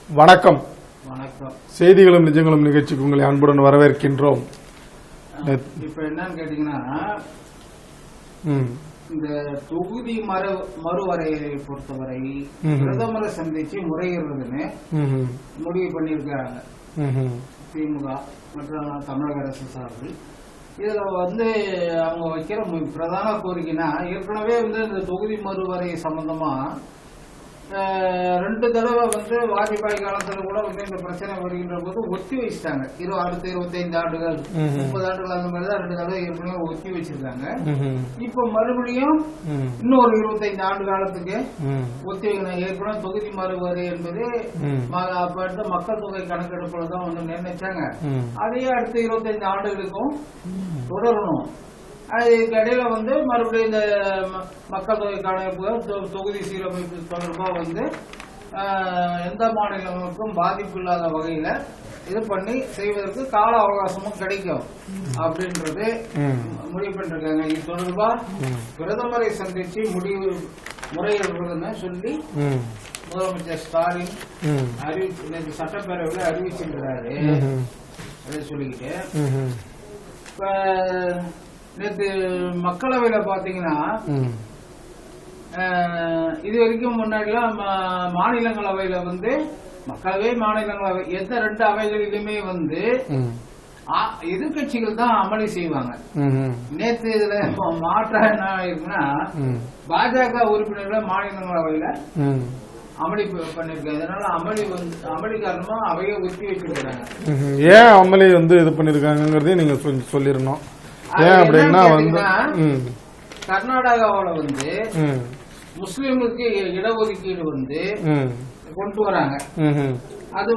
வணக்கம். செய்திகளும் நிஜங்களும் நிகழ்ச்சிக்கு உங்களை அன்புடன் வரவேற்கின்றோம். இப்ப என்னன்னு கேட்டீங்கன்னா, இந்த தொகுதி மறுவரையை பொறுத்தவரை பிரதமரை சந்திச்சு முறையிடுறதுன்னு முடிவு பண்ணியிருக்காங்க திமுக மற்றும் தமிழக அரசு சார்பில். இதுல அவங்க வைக்கிற பிரதான கோரிக்கைனா, ஏற்கனவே இந்த தொகுதி மறுவரை சம்பந்தமா 2 தடவை வாஜ்பாய் காலத்துல கூட இந்த பிரச்சனை வருகின்ற போது ஒத்தி வச்சுட்டாங்க. அடுத்த 25 ஆண்டுகள் 30 ஆண்டுகள் அந்த மாதிரிதான் 2 தடவை ஏற்கனவே ஒத்தி வச்சிருக்காங்க. இப்ப மறுபடியும் இன்னொரு 25 ஆண்டு காலத்துக்கு ஒத்தி வைக்கணும். ஏற்கனவே தொகுதி மறுவரை என்பது அப்ப மக்கள் தொகை கணக்கெடுப்புலதான் நிர்ணயிச்சாங்க. அதையே அடுத்த 25 ஆண்டுகளுக்கும் தொடரணும். இதுக்கு இடையில மறுபடியும் இந்த மக்கள் தொகை கணக்கெடுப்பு தொகுதி சீரமைப்பு தொடர்பா எந்த மாநிலங்களுக்கும் பாதிப்பு இல்லாத வகையில இது பண்ணி செய்வதற்கு கால அவகாசமும் கிடைக்கும் அப்படின்றது முடிவு பண்ணிருக்காங்க. இது தொடர்பா பிரதமரை சந்திச்சு முறையிடுறதுன்னு சொல்லி முதலமைச்சர் ஸ்டாலின் சட்டப்பேரவையில் அறிவிச்சிருக்கிறாரு. அதை சொல்லிக்கிட்டு இப்ப நேற்று மக்களவையில பாத்தீங்கன்னா, இது வரைக்கும் முன்னாடிலாம் மாநிலங்களவையில மக்களவை மாநிலங்களவை எந்த 2 அவைகளிலுமே எதிர்கட்சிகள் தான் அமளி செய்வாங்க. நேற்று இதுல மாற்றம் என்ன ஆயிருக்குன்னா, பாஜக உறுப்பினர்கள் மாநிலங்களவையில அமளி பண்ணிருக்காங்க. அதனால அமளி காரணமா அவையை ஒத்தி வச்சிருக்காங்க. ஏன் அமளி இது பண்ணிருக்காங்கிறதையும் நீங்க சொல்லிடணும். ஏன் அப்படின்னா கர்நாடகாவில முஸ்லிம்களுக்கு இடஒதுக்கீடு கொண்டு வராங்க. அது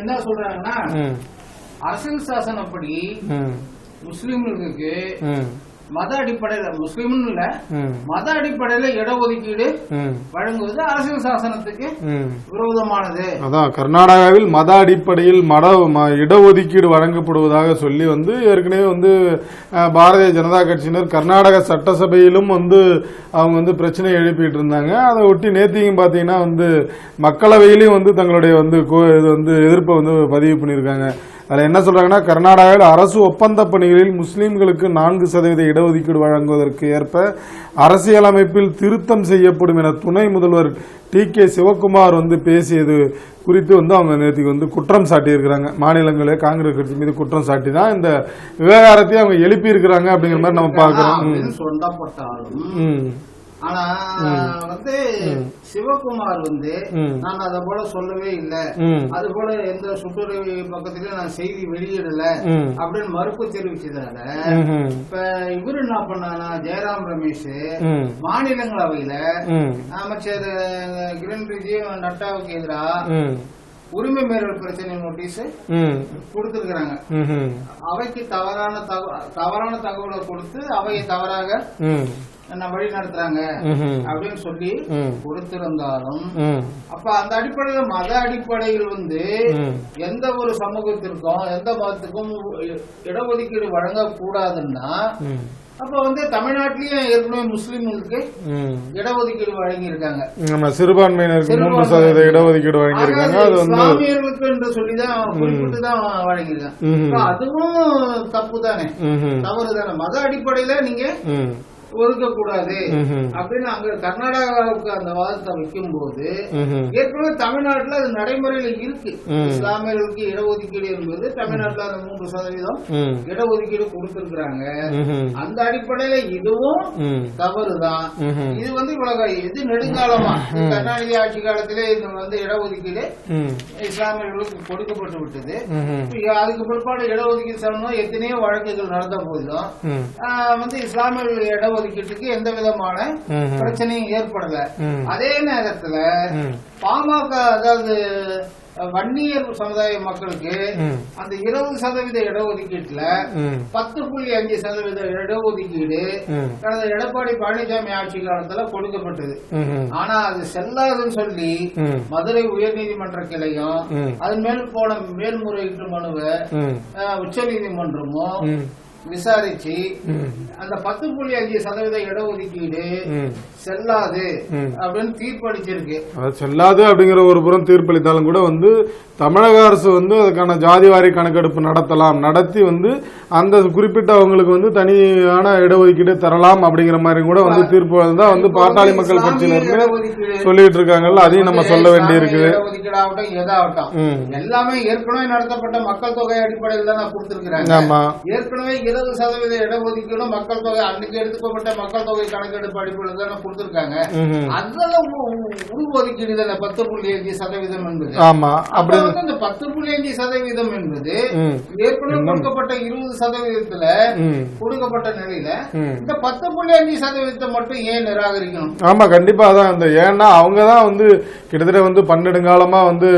என்ன சொல்றாங்கன்னா, அரசியல் சாசனப்படி முஸ்லிம்களுக்கு மத அடிப்படையில, முஸ்லிம்னு இல்ல மத அடிப்படையில இடஒதுக்கீடு வழங்குவது அரசியல் சாசனத்துக்கு விரோதமானது. அதான் கர்நாடகாவில் மத அடிப்படையில் இடஒதுக்கீடு வழங்கப்படுவதாக சொல்லி ஏற்கனவே பாரதிய ஜனதா கட்சியினர் கர்நாடக சட்டசபையிலும் அவங்க பிரச்சனை எழுப்பிட்டு இருந்தாங்க. அதை ஒட்டி நேத்தியும் பாத்தீங்கன்னா மக்களவையிலையும் தங்களுடைய எதிர்ப்பை பதிவு பண்ணியிருக்காங்க. அதுல என்ன சொல்றாங்கன்னா, கர்நாடகாவில் அரசு ஒப்பந்த பணிகளில் முஸ்லிம்களுக்கு 4% இடஒதுக்கீடு வழங்குவதற்கு ஏற்ப அரசியலமைப்பில் திருத்தம் செய்யப்படும் என துணை முதல்வர் டி.கே. சிவக்குமார் பேசியது குறித்து அவங்க நேற்றுக்கு குற்றம் சாட்டியிருக்கிறாங்க. மாநிலங்களே காங்கிரஸ் கட்சி மீது குற்றம் சாட்டி தான் இந்த விவகாரத்தையும் அவங்க எழுப்பி இருக்கிறாங்க அப்படிங்கிற மாதிரி நம்ம பார்க்கிறோம். ஆனா சிவகுமார் நான் அத போல சொல்லவே இல்லை, அது போல எந்த சுற்றுரை பக்கத்திலயும் நான் செய்தி வெளியிடல அப்படின்னு மறுப்பு தெரிவிச்சதால இப்ப இவரு என்ன பண்ணானா, ஜெயராம் ரமேஷ் மாநிலங்களவையில அமைச்சர் கிரண் ரிஜிஜு நட்டாவுக்கு எதிராக உரிமை மீறல் பிரச்சனை நோட்டீஸ் கொடுத்திருக்கிறாங்க. அவைக்கு தவறான தகவலை கொடுத்து அவையை தவறாக வழி நடத்துறாங்க அப்படின்னு சொல்லி கொடுத்திருந்தாலும், அப்ப அந்த அடிப்படையில் மத அடிப்படையில் எந்த ஒரு சமூகத்திற்கும் எந்த மதத்துக்கும் இடஒதுக்கீடு வழங்கக்கூடாதுன்னா, அப்ப தமிழ்நாட்டிலேயே ஏற்கனவே முஸ்லிம்களுக்கு இடஒதுக்கீடு வழங்கி இருக்காங்க. சிறுபான்மையினருக்கு 3% இடஒதுக்கீடு வழங்கி இருக்காங்க. இஸ்லாமியர்களுக்கு என்று சொல்லிதான் குறிப்பிட்டுதான் வழங்கியிருக்காங்க. அதுவும் தப்பு தானே, தவறு தானே. மத அடிப்படையில நீங்க ஒதுக்கக்கூடாது அப்படின்னு அங்க கர்நாடகாவுக்கு அந்த வாதத்தை வைக்கும் போது, ஏற்கனவே தமிழ்நாட்டுல அது நடைமுறையில இருக்கு. இஸ்லாமியர்களுக்கு இடஒதுக்கீடு என்பது தமிழ்நாட்டுல அந்த 3% இடஒதுக்கீடு கொடுத்திருக்கிறாங்க. அந்த அடிப்படையில இதுவும் தவறுதான். இது இது நெடுங்காலமா கருணாநிதி ஆட்சி காலத்திலே இடஒதுக்கீடு இஸ்லாமியர்களுக்கு கொடுக்கப்பட்டு விட்டது. அதுக்கு பிற்பாடு இடஒதுக்கீடு சம்பந்தமா எத்தனையோ வழக்குகள் நடந்த போதிலும் இஸ்லாமியர்கள் இடஒதுக்கீட்டுக்கு எந்த விதமான பிரச்சனையும் ஏற்படல. அதே நேரத்துல பாமக, அதாவது வன்னியர் சமுதாய மக்களுக்கு அந்த 20% இடஒதுக்கீட்டுல 10.5% இடஒதுக்கீடு கடந்த எடப்பாடி பழனிசாமி ஆட்சி காலத்துல கொடுக்கப்பட்டது. ஆனா அது செல்லாதுன்னு சொல்லி மதுரை உயர்நீதிமன்ற கிளையும் அதன் மேல் போன மேல்முறையீட்டு மனுவை உச்ச நீதிமன்றமும் விசாரிச்சு அந்த 10.5% இடஒதுக்கீடு செல்லாது அப்படின்னு தீர்ப்பளிச்சிருக்கு. செல்லாது அப்படிங்கிற ஒரு புறம் தீர்ப்பளித்தாலும் கூட வந்து தமிழக அரசு வந்து அதுக்கான ஜாதிவாரி கணக்கெடுப்பு நடத்தி வந்து அந்த குறிப்பிட்ட அவங்களுக்கு வந்து தனியான இடஒதுக்கீடு தரலாம் அப்படிங்கிற மாதிரி கூட வந்து தீர்ப்பு தான் வந்து பாட்டாளி மக்கள் கட்சியினருக்கு சொல்லிட்டு இருக்காங்கல்ல, அதையும் நம்ம சொல்ல வேண்டி இருக்குது. எல்லாமே ஏற்கனவே நடத்தப்பட்ட மக்கள் தொகை அடிப்படையில் தான் கொடுத்திருக்கிறாங்க. ஏற்கனவே 20% இடஒதுக்கீடு மக்கள் தொகை அன்னைக்கு எடுத்துக்கப்பட்ட மக்கள் தொகை கணக்கெடுப்பு அடிப்படையில் தான் கொடுத்திருக்காங்க. அதெல்லாம் உள்ஒதுக்கீடு 10.5% என்பது. ஆமா, அப்படி அந்த 10.5% என்பது ஏற்கனவே கொடுக்கப்பட்ட 20%த்துல கொடுக்கப்பட்ட நிலையில இந்த 10.5% மட்டும் ஏன் நிராகரிக்கணும்? ஆமா, கண்டிப்பா அதான் அந்த ஏன்னா அவங்கதான் வந்து கிட்டத்தட்ட வந்து 12 காலமா வந்து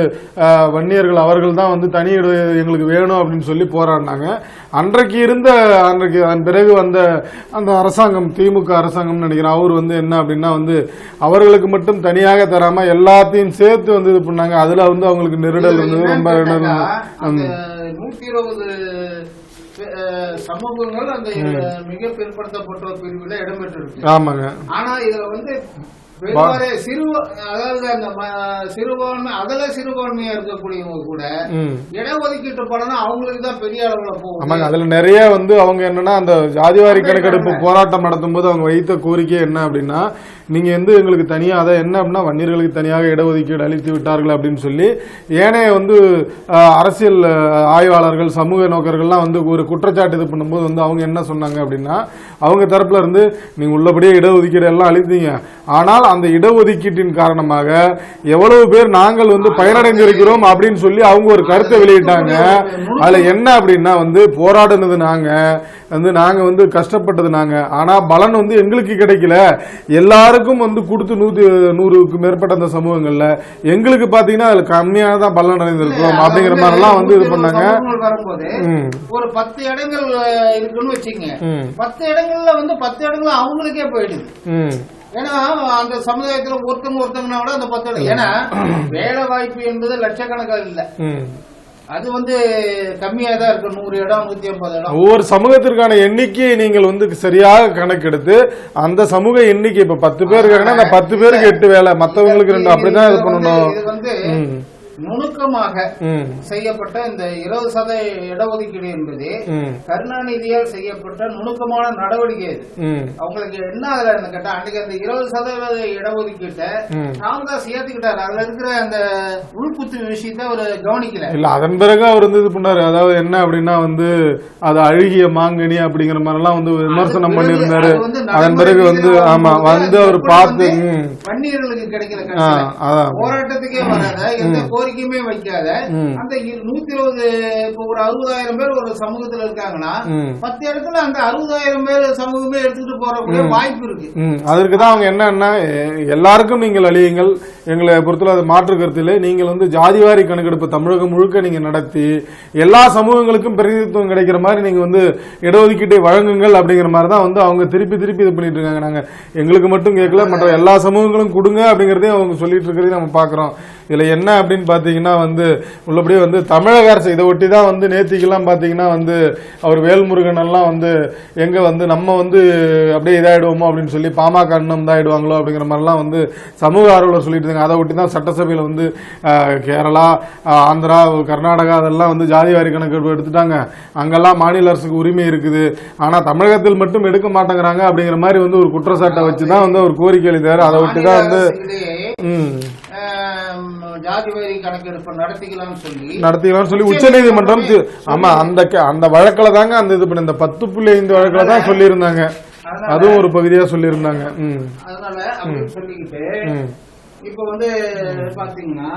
வன்னியர்கள் அவர்கள் தான் வந்து தனி எங்களுக்கு வேணும் அப்படின்னு சொல்லி போராடினாங்க. அன்றைக்கு அதன் பிறகு வந்த அந்த அரசாங்கம், திமுக அரசாங்கம் நினைக்கிறேன், அவர் வந்து என்ன அப்படின்னா வந்து அவர்களுக்கு மட்டும் தனியாக தராம எல்லாத்தையும் சேர்த்து வந்து இது பண்ணாங்க. அதுல வந்து அவங்களுக்கு நெருடல் இருந்தது, ரொம்ப 120 சமூகங்கள் அந்த மிக பிற்படுத்தப்பட்ட பிரிவுல இடம்பெற்றிருக்கு. ஆமாங்க. ஆனா இதுல வந்து அதாவது அந்த சிறுபான்மை அதுல சிறுபான்மையா இருக்கக்கூடியவங்க கூட இடஒதுக்கீட்டு பலனா அவங்களுக்கு தான் பெரிய அளவுல போகும். அதுல நிறைய வந்து அவங்க என்னன்னா அந்த ஜாதிவாரி கணக்கெடுப்பு போராட்டம் நடத்தும் போது அவங்க வைத்த கோரிக்கை என்ன அப்படின்னா, நீங்க வந்து எங்களுக்கு தனியா அதை என்ன அப்படின்னா வன்னியர்களுக்கு தனியாக இடஒதுக்கீடு அளித்து விட்டார்கள் அப்படின்னு சொல்லி ஏனைய வந்து அரசியல் ஆய்வாளர்கள், சமூக நோக்கர்கள்லாம் வந்து ஒரு குற்றச்சாட்டு இது பண்ணும்போது வந்து அவங்க என்ன சொன்னாங்க அப்படின்னா, அவங்க தரப்புல இருந்து நீங்க உள்ளபடியே இடஒதுக்கீடு எல்லாம் அளித்தீங்க, ஆனால் அந்த இடஒதுக்கீட்டின் காரணமாக எவ்வளவு பேர் நாங்கள் வந்து பயனடைந்திருக்கிறோம் அப்படின்னு சொல்லி அவங்க ஒரு கருத்தை வெளியிட்டாங்க. அதுல என்ன அப்படின்னா வந்து போராடுனது நாங்க வந்து கஷ்டப்பட்டது நாங்க, ஆனா பலன் வந்து எங்களுக்கு கிடைக்கல, எல்லாருக்கும் வந்து கொடுத்து 100க்கு மேற்பட்ட அந்த சமூகங்கள்ல எங்களுக்கு பாத்தீங்கன்னா அதுல கம்மியான தான் பலன் அடைந்திருக்கிறோம் அப்படிங்கிற மாதிரி எல்லாம் வந்து இது பண்ணாங்க. ஒரு 10 இடங்கள் இருக்குன்னு வச்சுங்க, 10 இடங்கள்ல வந்து 10 இடங்கள் அவங்களுக்கே போயிடுது. ஏன்னா அந்த சமுதாயத்துல ஒருத்தங்கன்னா கூட அந்த 10 இடம், ஏன்னா வேலை வாய்ப்பு என்பது லட்சக்கணக்காக இல்ல, அது வந்து கம்மியா தான் இருக்கு. 100 இடம் 150 இடம். ஒவ்வொரு சமூகத்திற்கான எண்ணிக்கையை நீங்கள் வந்து சரியாக கணக்கெடுத்து அந்த சமூக எண்ணிக்கை இப்ப 10 பேர் இருக்காங்கன்னா அந்த 10 பேருக்கு 8 வேலை, மத்தவங்களுக்கு 2 அப்படிதான் இது பண்ணணும். இது வந்து நுணுக்கமாக செய்யப்பட்ட இந்த 20% இடஒதுக்கீடு என்பது கருணாநிதியால் செய்யப்பட்ட நுணுக்கமான நடவடிக்கை. அவங்களுக்கு என்ன அதுல கேட்டா, அன்னைக்கு அந்த 20% இடஒதுக்கீட்டை ராமதாஸ் ஏத்துக்கிட்டாரு, அதுல இருக்கிற அந்த உள்குத்து விஷயத்த அவர் கவனிக்கல. இல்ல, அதன் பிறகு அவர் வந்து இது பண்ணாரு, அதாவது என்ன அப்படின்னா வந்து அது அழுகிய மாங்கனி அப்படிங்கிற மாதிரி எல்லாம் வந்து விமர்சனம் பண்ணிருந்தாரு. அதன் பிறகு வந்து ஆமா வந்து அவர் பார்த்து வன்னியர்களுக்கு கிடைக்கல, போராட்டத்துக்கே வராத எந்த கோரிக்கையுமே வைக்காத அந்த 120 இப்போ ஒரு 60,000 பேர் ஒரு சமூகத்துல இருக்காங்கன்னா 10 இடத்துல அந்த 60,000 பேர் சமூகமே எடுத்துட்டு போறக்கூடிய வாய்ப்பு இருக்கு. அதற்குதான் அவங்க என்னன்னா எல்லாருக்கும் நீங்கள் அழியுங்கள், எங்களை பொறுத்தவரை அது மாற்று கருத்திலே நீங்கள் வந்து ஜாதிவாரி கணக்கெடுப்பு தமிழகம் முழுக்க நீங்க நடத்தி எல்லா சமூகங்களுக்கும் பிரதிநிதித்துவம் கிடைக்கிற மாதிரி நீங்க வந்து இடஒதுக்கீட்டை வழங்குங்கள் அப்படிங்கிற மாதிரி தான் வந்து அவங்க திருப்பி இது பண்ணிட்டு இருக்காங்க. நாங்க எங்களுக்கு மட்டும் கேட்கல, மற்ற எல்லா சமூகங்களும் கொடுங்க அப்படிங்கறதையும் அவங்க சொல்லிட்டு இருக்கிறதையும் நம்ம பாக்குறோம். இதுல என்ன அப்படின்னு பாத்தீங்கன்னா வந்து உள்ளபடியே வந்து தமிழக அரசு இதை ஒட்டி தான் வந்து நேத்திக்கெல்லாம் பாத்தீங்கன்னா வந்து அவர் வேல்முருகன் எல்லாம் வந்து எங்க வந்து நம்ம வந்து அப்படியே இதாயிடுவோமோ அப்படின்னு சொல்லி பாமக அண்ணம் தான் ஆயிடுவாங்களோ அப்படிங்கிற மாதிரிலாம் வந்து சமூக ஆர்வலர் சொல்லிட்டு இருக்காங்க. அதை ஒட்டி தான் சட்டசபையில வந்து கேரளா, ஆந்திரா, கர்நாடகா அதெல்லாம் வந்து ஜாதிவாரி கணக்கெடுப்பு எடுத்துட்டாங்க, அங்கெல்லாம் மாநில அரசுக்கு உரிமை இருக்குது, ஆனா தமிழகத்தில் மட்டும் எடுக்க மாட்டேங்கிறாங்க அப்படிங்கிற மாதிரி வந்து ஒரு குற்றச்சாட்டை வச்சுதான் வந்து ஒரு கோரிக்கை எழுதினாரு. அதை ஒட்டி தான் வந்து ஜாதிவாரி கணக்கெடுப்பு நடத்திக்கலாம்னு சொல்லி உச்சநீதிமன்றம் ஆமா அந்த வழக்கில தாங்க அந்த இது பண்ண இந்த 10.5 வழக்கில தான் சொல்லி இருந்தாங்க, அதுவும் ஒரு பகுதியா சொல்லி இருந்தாங்க. அதனால அப்படின்னு சொல்லிக்கிட்டு இப்ப வந்து பாத்தீங்கன்னா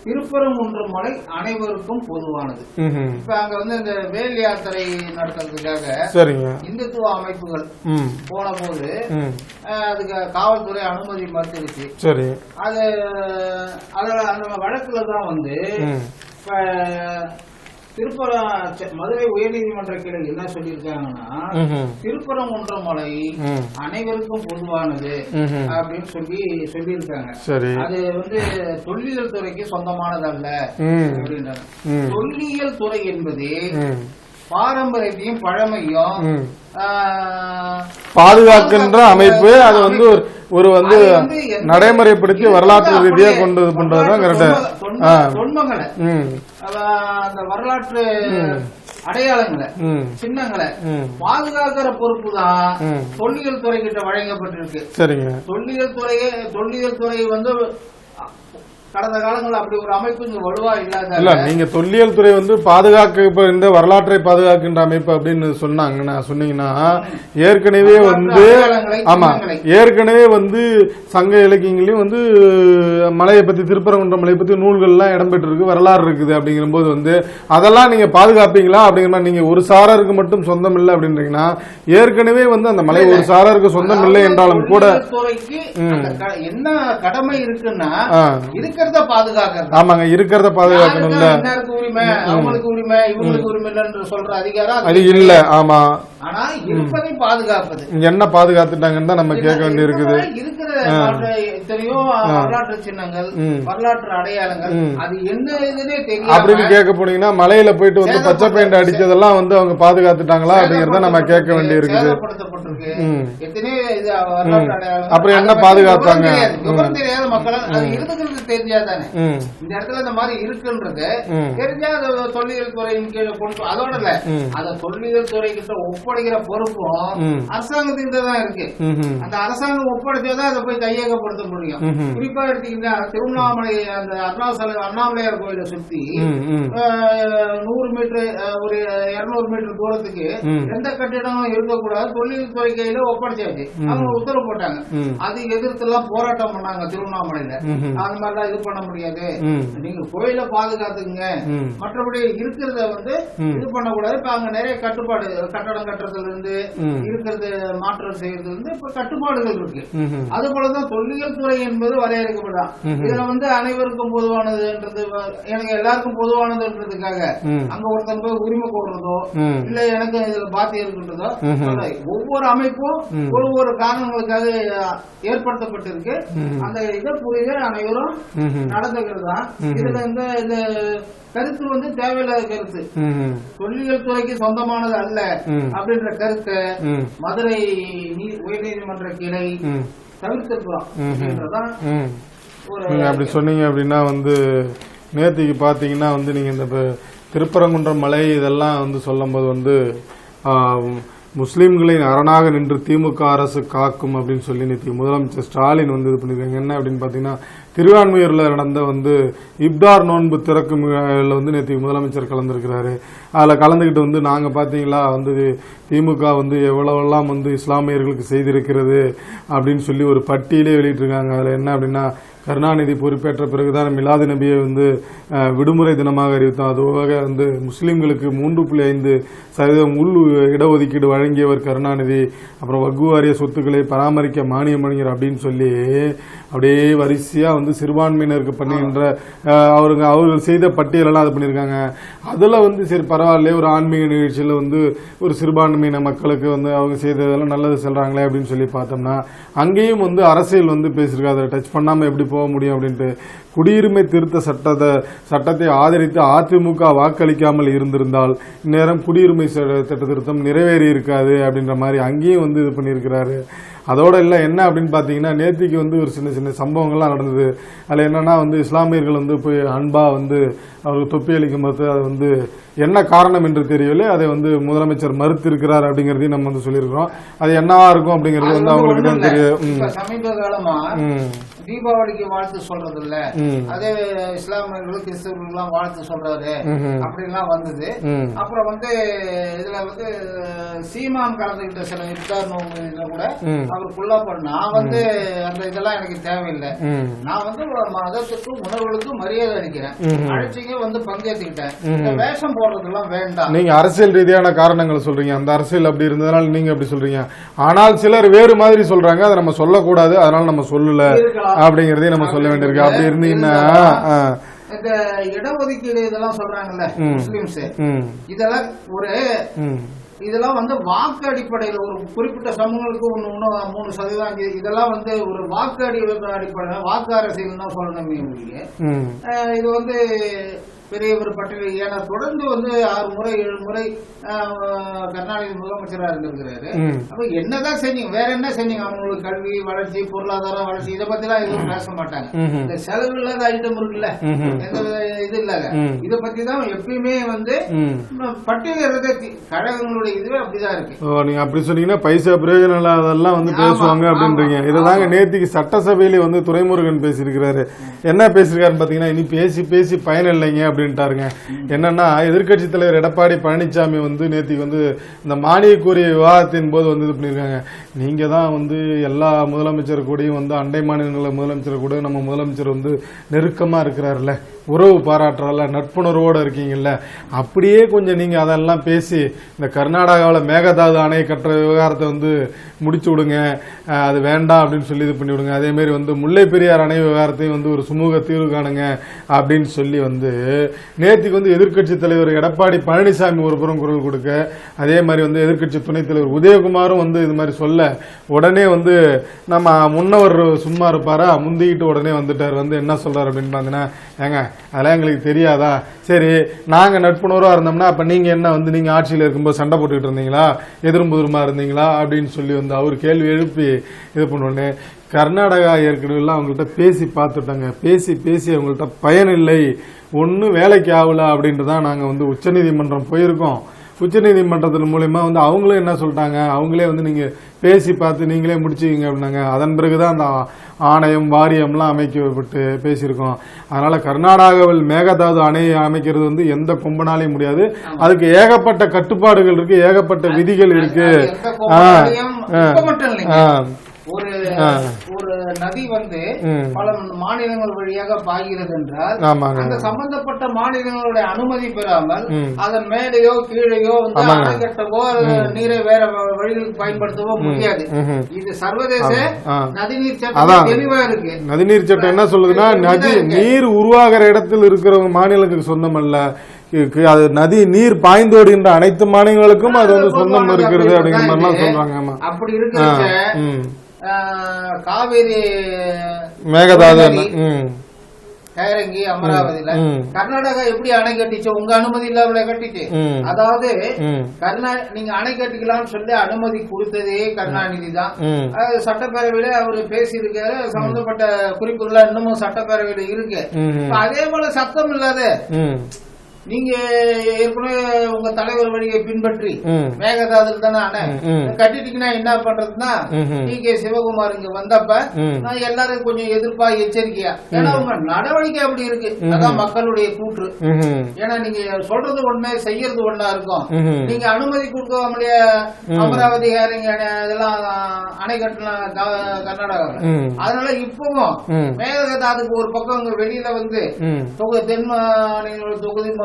திருப்பரங்குன்றம் மலை அனைவருக்கும் பொதுவானது. இப்ப அங்க வந்து இந்த வேல் யாத்திரை நடத்துறதுக்காக இந்துத்துவ அமைப்புகள் போன போது அதுக்கு காவல்துறை அனுமதி மறுத்துருச்சு. அது அந்த வழக்குலதான் வந்து மதுரை உயர்நீதிமன்ற கிளை என்ன சொல்லியிருக்காங்கன்னா, திருப்பரங்குன்றம் மலை அனைவருக்கும் பொதுவானது அப்படின்னு சொல்லியிருக்காங்க. அது வந்து தொல்லியல் துறைக்கு சொந்தமானது அல்ல அப்படின்றாங்க. தொல்லியல் துறை என்பது பாரம்பரியத்தையும் பழமையும் பாதுகாக்கின்ற அமைப்பு அது வந்து ஒரு வந்து நடைமுறைப்படுத்தி வரலாற்று ரீதியா கொண்டு பண்றதுதான் கரெக்டா. தொன்மங்களை அந்த வரலாற்று அடையாளங்களை சின்னங்களை பாதுகாக்கிற பொறுப்பு தான் தொல்லியல் துறை கிட்ட வழங்கப்பட்டிருக்கு. சரிங்க. தொல்லியல் துறை வந்து கடந்த காலங்கள் அப்படி ஒரு அமைப்பு இங்க வலுவா இல்லாத நீங்க தொல்லியல் துறை வந்து பாதுகாக்க இந்த வரலாற்றை பாதுகாக்கின்ற அமைப்பு அப்படின்னு சொன்னீங்கன்னா ஏற்கனவே வந்து ஆமா ஏற்கனவே வந்து சங்க இலக்கியங்களையும் வந்து மலையை பத்தி திருப்பரங்குன்ற மலையை பத்தி நூல்கள்லாம் இடம்பெற்றிருக்கு வரலாறு இருக்குது அப்படிங்கிற போது வந்து அதெல்லாம் நீங்க பாதுகாப்பீங்களா அப்படிங்கிற மாதிரி நீங்க ஒரு சாரருக்கு மட்டும் சொந்தம் இல்லை அப்படின்றீங்கன்னா ஏற்கனவே வந்து அந்த மலை ஒரு சாரருக்கு சொந்தம் இல்லை என்றாலும் கூட என்ன கடமை இருக்குன்னா பாதுகாக்கிறது. ஆமாங்க இருக்கிறத பாதுகாக்கணும்ல. உரிமை அவங்களுக்கு உரிமை இவங்களுக்கு உரிமை என்று சொல்ற அதிகாரம் அது இல்ல. ஆமா ஆனா இருப்பதை பாதுகாப்பது என்ன பாதுகாத்துட்டாங்கன்னு தான் நம்ம கேட்க வேண்டி இருக்குது. இருக்கிற எத்தனையோ வரலாற்று சின்னங்கள் வரலாற்று அடையாளங்கள் அது என்ன இதுன்னே தெரியும் அப்படின்னு கேட்க போனீங்கன்னா மலையில போயிட்டு வந்து பச்சை பெயிண்ட் அடிச்சதெல்லாம் வந்து அவங்க பாதுகாத்துட்டாங்களா அப்படிங்கறத நம்ம கேட்க வேண்டி இருக்குது. எத்தனையோ இது வரலாற்று அடையாளம் அப்புறம் என்ன பாதுகாத்தாங்க தெரியாத மக்கள் அது இருக்கிறது தெரிஞ்சாதானே இந்த இடத்துல இந்த மாதிரி இருக்குன்றது தெரிஞ்சா தொல்லியல் துறையின் கீழே கொண்டு அதோட இல்ல அத தொல்லியல் துறை கிட்ட ஒப்படைக்கிற பொறுப்பும் அரசாங்கத்தின் தான் இருக்கு. அந்த அரசாங்கம் ஒப்படைச்சாதான் அதை போய் கையகப்படுத்த முடியும். குறிப்பா எடுத்தீங்கன்னா திருவண்ணாமலை அந்த அண்ணாமலையார் கோயிலை சுத்தி 100 மீட்டர் ஒரு 200 மீட்டர் தூரத்துக்கு எந்த கட்டிடமும் இருக்கக்கூடாது தொல்லியல் துறை கையில ஒப்படைச்சாச்சு. அவங்க உத்தரவு போட்டாங்க. அது எதிர்த்து எல்லாம் போராட்டம் பண்ணாங்க திருவண்ணாமலையில. அந்த மாதிரிலாம் இது பண்ண முடியாது, நீங்க கோயில பாதுகாத்துக்குங்க, மற்றபடி இருக்கிறத வந்து இது பண்ணக்கூடாது. இப்ப அங்க நிறைய கட்டுப்பாடு கட்டடம் கட்டுறதுல இருந்து இருக்கிறது மாற்றம் செய்யறதுல இருந்து இப்ப கட்டுப்பாடுகள் இருக்கு. அது போலதான் தொல்லியல் துறை என்பது வரையறுக்கப்படாது. இதுல வந்து அனைவருக்கும் பொதுவானதுன்றது எனக்கு எல்லாருக்கும் பொதுவானதுன்றதுக்காக அங்க ஒருத்தன் போய் உரிமை கோடுறதோ இல்ல எனக்கு இதுல பாத்தி இருக்குன்றதோ ஒவ்வொரு அமைப்பும் ஒவ்வொரு காரணங்களுக்காக ஏற்படுத்தப்பட்டிருக்கு. அந்த இதை புரிய அனைவரும் நடந்துக்கிறது தான். இதுல இந்த கருத்து வந்து தேவையில்லாத கருத்து, தொல்லியல் துறைக்கு சொந்தமானது அல்ல அப்படின்ற கருத்தை மதுரை உயர்நீதிமன்ற கிளை தவிர்த்திருக்கிறோம். அப்படி சொன்னீங்க அப்படின்னா வந்து நேற்றுக்கு பாத்தீங்கன்னா வந்து நீங்க இந்த திருப்பரங்குன்றம் மலை இதெல்லாம் வந்து சொல்லும் போது வந்து முஸ்லீம்களின் அரணாக நின்று திமுக அரசு காக்கும் அப்படின்னு சொல்லி நேற்று முதலமைச்சர் ஸ்டாலின் வந்து இது பண்ணிருக்காங்க. என்ன அப்படின்னு பாத்தீங்கன்னா திருவான்மையூர்ல நடந்த வந்து இப்தார் நோன்பு திறக்கும் வந்து நேற்று முதலமைச்சர் கலந்துருக்கிறாரு. அதில் கலந்துக்கிட்டு வந்து நாங்கள் பார்த்தீங்களா வந்து திமுக வந்து எவ்வளவெல்லாம் வந்து இஸ்லாமியர்களுக்கு செய்திருக்கிறது அப்படின்னு சொல்லி ஒரு பட்டியலே வெளியிட்டிருக்காங்க. அதில் என்ன அப்படின்னா கருணாநிதி பொறுப்பேற்ற பிறகுதான் மிலாது நபியை வந்து விடுமுறை தினமாக அறிவித்தோம். அதுவாக வந்து முஸ்லீம்களுக்கு 3.5% உள் இடஒதுக்கீடு வழங்கியவர் கருணாநிதி. அப்புறம் வக்ஃபு வாரிய சொத்துக்களை பராமரிக்க மானியம் வழங்குகிறார் அப்படின்னு சொல்லி அப்படியே வரிசையா வந்து சிறுபான்மையினருக்கு பண்ணுகின்ற அவர்கள் செய்த பட்டியலெல்லாம் அது பண்ணியிருக்காங்க. அதில் வந்து சரி பரவாயில்ல, ஒரு ஆன்மீக நிகழ்ச்சியில் வந்து ஒரு சிறுபான்மையின மக்களுக்கு வந்து அவங்க செய்ததெல்லாம் நல்லது சொல்றாங்களே அப்படின்னு சொல்லி பார்த்தோம்னா அங்கேயும் வந்து அரசியல் வந்து பேசியிருக்காங்க. அதை டச் பண்ணாமல் எப்படி போக முடியும் அப்படின்ட்டு குடியுரிமை திருத்த சட்டத்தை ஆதரித்து அதிமுக வாக்களிக்காமல் இருந்திருந்தால் இந்நேரம் குடியுரிமை சட்ட திருத்தம் நிறைவேறி இருக்காது அப்படின்ற மாதிரி அங்கேயும் வந்து இது பண்ணியிருக்கிறாரு. அதோட இல்லை என்ன அப்படின்னு பார்த்தீங்கன்னா நேற்றுக்கு வந்து ஒரு சின்ன சின்ன சம்பவங்கள்லாம் நடந்தது. அதில் என்னன்னா வந்து இஸ்லாமியர்கள் வந்து போய் அன்பா வந்து அவருக்கு தொப்பி அளிக்கும் போது அது வந்து என்ன காரணம் என்று தெரியவில்லை, அதை வந்து முதலமைச்சர் மறுத்து இருக்கிறார் அப்படிங்கறதையும் நம்ம வந்து சொல்லியிருக்கிறோம். அது என்னவா இருக்கும் அப்படிங்கிறது வந்து அவங்களுக்கு தான் தெரியும். சமீப காலமா தீபாவளிக்கு வாழ்த்து சொல்றது இல்ல, அதே இஸ்லாமியர்களும் கிறிஸ்தவர்களும் வாழ்த்து சொல்றாரு அப்படின்லாம் வந்தது. அப்புறம் வந்து இதுல வந்து சீமான் கலந்துகிட்ட சில இப்தார் நோம்புல கூட அவருக்குள்ள நான் வந்து அந்த இதெல்லாம் எனக்கு தேவையில்லை, நான் வந்து மதத்துக்கும் உணர்வுகளுக்கும் மரியாதை அளிக்கிறேன், அழைச்சிங்க வந்து பங்கேற்றுக்கிட்டேன், வேஷம் போடுறதெல்லாம் வேண்டாம். நீங்க அரசியல் ரீதியான காரணங்களை சொல்றீங்க, அந்த அரசியல் அப்படி இருந்ததுனால நீங்க அப்படி சொல்றீங்க. ஆனால் சிலர் வேறு மாதிரி சொல்றாங்க, அதை நம்ம சொல்லக்கூடாது, அதனால நம்ம சொல்லல அப்படிங்கறதையும் நம்ம சொல்ல வேண்டியிருக்கு. அப்படி இருந்தீங்கன்னா இந்த இடஒதுக்கீடு இதெல்லாம் சொல்றாங்கல்ல முஸ்லிம்ஸ், இதெல்லாம் ஒரு இதெல்லாம் வந்து வாக்கு அடிப்படையில் ஒரு குறிப்பிட்ட சமூகங்களுக்கு 3% இதெல்லாம் வந்து ஒரு வாக்கு அடிப்படையில் வாக்கு அரசியல் தான் சொல்லணுமே. இது வந்து பெரிய ஒரு பட்டியல். ஏன்னா தொடர்ந்து வந்து 6 முறை 7 முறை கருணாநிதி முதலமைச்சரா இருந்திருக்கிறாரு. அப்ப என்னதான் செஞ்சீங்க, வேற என்ன செஞ்சீங்க? அவங்களுக்கு கல்வி வளர்ச்சி, பொருளாதார வளர்ச்சி, இதை பத்தி எல்லாம் எதுவும் பேச மாட்டாங்க. இந்த செலவு இல்லாத ஐட்டம் இருக்குல்ல, எந்த இது இல்ல, இத பத்தி தான் எப்பயுமே வந்து பட்டியலிடுறதே கழகங்களுடைய இதுவே அப்படிதான் இருக்கு. நீங்க அப்படி சொன்னீங்கன்னா பைசா பிரயோஜனம் இல்லாதெல்லாம் வந்து பேசுவாங்க அப்படின்றீங்க. இதுதாங்க நேத்திக்கு சட்டசபையில வந்து துரைமுருகன் பேசியிருக்கிறாரு. என்ன பேசியிருக்காருன்னு பாத்தீங்கன்னா, இனி பேசி பேசி பயன் இல்லைங்க அப்படின்ட்டாருங்க. என்னன்னா, எதிர்கட்சி தலைவர் எடப்பாடி பழனிசாமி வந்து நேத்திக்கு வந்து இந்த மானிய கோரிய விவாதத்தின் போது வந்து இது பண்ணிருக்காங்க. நீங்க தான் வந்து எல்லா முதலமைச்சர் கூடயும் வந்து அண்டை மாநிலங்கள முதலமைச்சர் கூட நம்ம முதலமைச்சர் வந்து நெருக்கமா இருக்கிறாருல்ல, உறவு பாராட்டுறால, நட்புணர்வோடு இருக்கீங்கல்ல, அப்படியே கொஞ்சம் நீங்க அதெல்லாம் பேசி இந்த கர்நாடகாவில் மேகதாது அணை கட்டுற விவகாரத்தை வந்து முடிச்சு விடுங்க, அது வேண்டாம் அப்படின்னு சொல்லி இது பண்ணி விடுங்க. அதே மாதிரி வந்து முல்லை பெரியார் அணை விவகாரத்தையும் வந்து ஒரு சுமூக தீர்வு காணுங்க அப்படின்னு சொல்லி வந்து நேற்றுக்கு வந்து எதிர்க்கட்சி தலைவர் எடப்பாடி பழனிசாமி ஒரு புறம் குரல் கொடுக்க, அதே மாதிரி வந்து எதிர்க்கட்சி துணைத் தலைவர் உதயகுமாரும் வந்து இது மாதிரி சொல்ல, உடனே வந்து நம்ம முன்னவர் சும்மா இருப்பாரா, முந்திக்கிட்டு உடனே வந்துட்டார். வந்து என்ன சொல்றாரு அப்படின்னு பாத்தீங்கன்னா, ஏங்க அதெல்லாம் எங்களுக்கு தெரியாதா, சரி நாங்க நட்புணர்வா இருந்தோம்னா அப்ப நீங்க என்ன வந்து நீங்க ஆட்சியில் இருக்கும்போது சண்டை போட்டுக்கிட்டு இருந்தீங்களா, எதிரும் புதிருமா இருந்தீங்களா அப்படின்னு சொல்லி வந்து அவர் கேள்வி எழுப்பி இது பண்ணுவோன்னு, கர்நாடகா ஏற்கனவே அவங்கள்ட்ட பேசி பார்த்துட்டாங்க. பேசி பேசி அவங்கள்ட்ட பயன் இல்லை, ஒன்னும் வேலைக்கு ஆகல அப்படின்றதான் நாங்க வந்து உச்சநீதிமன்றம் போயிருக்கோம். உச்சநீதிமன்றத்தின் மூலமா வந்து அவங்களும் என்ன சொல்லிட்டாங்க, அவங்களே வந்து நீங்க பேசி பார்த்து நீங்களே முடிச்சுக்கிங்க அப்படின்னாங்க. அதன் பிறகுதான் அந்த ஆணையம் வாரியம்லாம் அமைக்கப்பட்டு பேசியிருக்கோம். அதனால கர்நாடகாவில் மேகதாது அணையை அமைக்கிறது வந்து எந்த கொம்பனாலையும் முடியாது. அதுக்கு ஏகப்பட்ட கட்டுப்பாடுகள் இருக்கு, ஏகப்பட்ட விதிகள் இருக்கு. ஒரு நதி வந்து பல மாநிலங்கள் வழியாக பாய்கிறது என்றால் அந்த சம்பந்தப்பட்ட மாநிலங்களுடைய அனுமதி பெறாமல் அதன் மேலேயோ கீழேயோ வந்து அணை கட்டவோ நீரை வேற வழிகளுக்கு பயன்படுத்தவோ முடியாது. இது சர்வதேச நதிநீர் சட்டம் தெளிவா இருக்கு. நதிநீர் சட்டம் என்ன சொல்லுதுன்னா, நதி நீர் உருவாகிற இடத்தில் இருக்கிறவங்க மாநிலத்துக்கு சொந்தம் அல்ல, அது நதி நீர் பாய்ந்தோடுகின்ற அனைத்து மாநிலங்களுக்கும் அது வந்து சொந்தம் இருக்கிறது அப்படிங்கிற மாதிரிலாம் சொல்றாங்க. அப்படி இருக்கு காவேரி மேகதாது கைரங்கி அமராவதியில கர்நாடகா எப்படி அணை கட்டிச்சு, உங்க அனுமதி இல்லாம கட்டிச்சு. அதாவது நீங்க அணை கட்டிக்கலாம்னு சொல்லி அனுமதி கொடுத்ததே கருணாநிதி தான். சட்டப்பேரவையில அவரு பேசி இருக்காரு, சம்பந்தப்பட்ட குறிப்புகள் இன்னமும் சட்டப்பேரவையில இருக்கு. அதே போல சத்தம் இல்லாத நீங்க ஏற்கனவே உங்க தலைவர் வழியை பின்பற்றி மேகதாதுல தானே அணை கட்டிட்டீங்கன்னா என்ன பண்றதுன்னா, டி.கே. சிவகுமார் இங்க வந்தப்ப நான் எல்லாரும் கொஞ்சம் எதிர்ப்பா எச்சரிக்கையா, ஏன்னா உங்க நடவடிக்கை அப்படி இருக்கு. அதான் மக்களுடைய கூற்று. ஏன்னா நீங்க சொல்றது ஒண்ணு செய்யறது ஒண்ணா இருக்கும். நீங்க அனுமதி கொடுக்காமலே அமராவதி இதெல்லாம் அணை கட்டலாம் கர்நாடகாவில். அதனால இப்பவும் மேகதாதுக்கு ஒரு பக்கம் வெளியில வந்து தென் மாநில தொகுதி